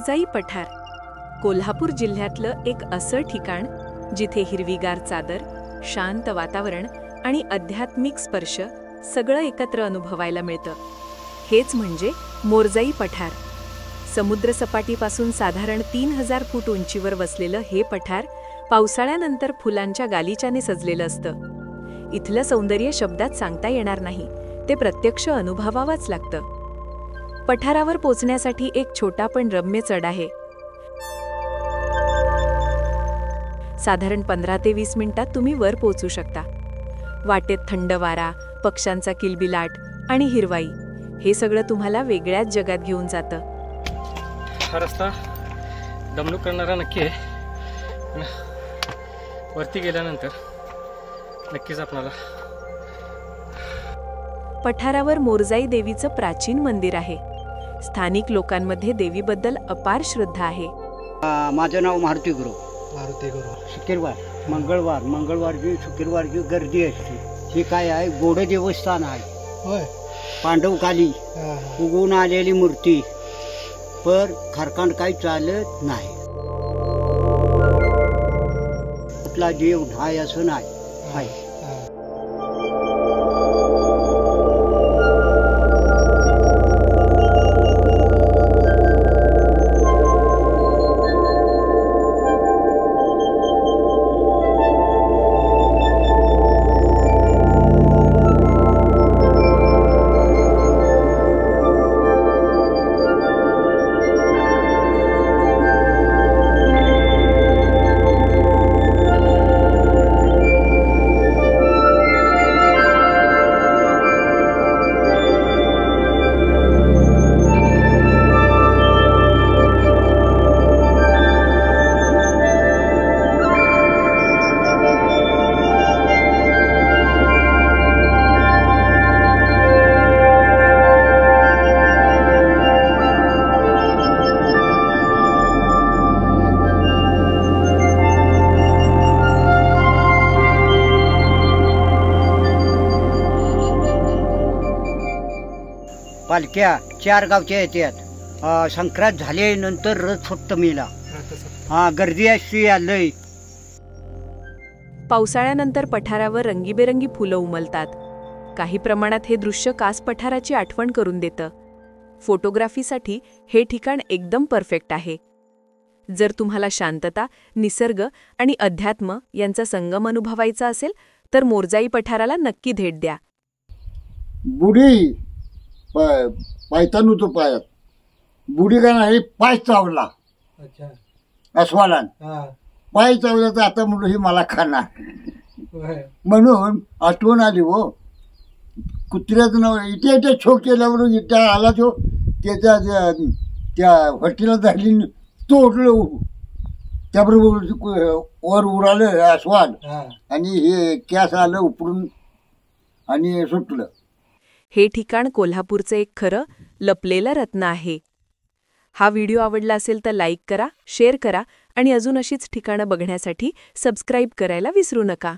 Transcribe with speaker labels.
Speaker 1: मोरजाई पठार कोल्हापूर जिल्ह्यातलं एक असं ठिकाण जिथे हिरवीगार चादर, शांत वातावरण आणि आध्यात्मिक स्पर्श सगळं एकत्र अनुभवायला मिळतं. हेच म्हणजे मोरजाई पठार. समुद्रसपाटीपासून साधारण 3000 फूट उंचीवर वसलेलं हे पठार पावसाळ्यानंतर फुलांच्या गालिच्याने सजलेलं असतं. इथलं सौंदर्य शब्दात सांगता येणार नाही, ते प्रत्यक्ष अनुभवावंच लागतं. पठारावर पोचण्यासाठी एक छोटा पण रम्य चढ आहे. साधारण 15 ते 20 मिनिटात तुम्ही वर पोहोचू शकता. वाटेत थंड वारा, पक्ष्यांचा किलबिलाट आणि हिरवाई हे सगळं तुम्हाला वेगळ्याच जगात घेऊन जातं.
Speaker 2: हा रस्ता दमणूक करणारा नक्की आहे, पण वरती गेल्यानंतर नक्कीच आपल्याला.
Speaker 1: पठारावर मोरजाई देवीचं प्राचीन मंदिर आहे. स्थानिक लोकांमध्ये देवीबद्दल अपार श्रद्धा आहे.
Speaker 3: माझं नाव मारुती गुरु.
Speaker 4: शुक्रवार
Speaker 3: मंगळवारची शुक्रवारची गर्दी असते. हे काय आहे, गोड देवस्थान आहे.
Speaker 4: होय.
Speaker 3: पांडवकाली उगवून आलेली मूर्ती, पर खरकांड काही चालत नाही. कुठला देव नाही असं नाही आहे. पालख्या 4 गावच्या येतात. संक्रांत झाल्यानंतर रथ सप्तमीला गर्दी असते. आलंय.
Speaker 1: पावसाळ्यानंतर पठारावर रंगीबेरंगी फुलं उमलतात. काही प्रमाणात हे दृश्य कास पठाराची आठवण करून देतं. फोटोग्राफीसाठी हे ठिकाण एकदम परफेक्ट आहे. जर तुम्हाला शांतता, निसर्ग आणि अध्यात्म यांचा संगम अनुभवायचा असेल तर मोरजाई पठाराला नक्की भेट द्या.
Speaker 4: बुडी पायतान होतो, पायात बुडी का नाही, पाय चावला. अस्वालान पाय चावला तर आता म्हणून ही मला खाणार म्हणून आठवण आली. हो, कुत्र्याचं नाव इथे इथे छो केल्यावर इथे आला तो, त्याच्या त्या हॉटेलला झाली तोडलं. त्याबरोबर वर उरालं अस्वाल आणि हे कॅस आलं उपरून आणि सुटलं.
Speaker 1: हे ठिकाण कोल्हापूरचं एक खरं लपलेलं रत्न आहे. हा व्हिडिओ आवडला असेल तर लाईक करा, शेअर करा आणि अजून अशीच ठिकाणं बघण्यासाठी सबस्क्राईब करायला विसरू नका.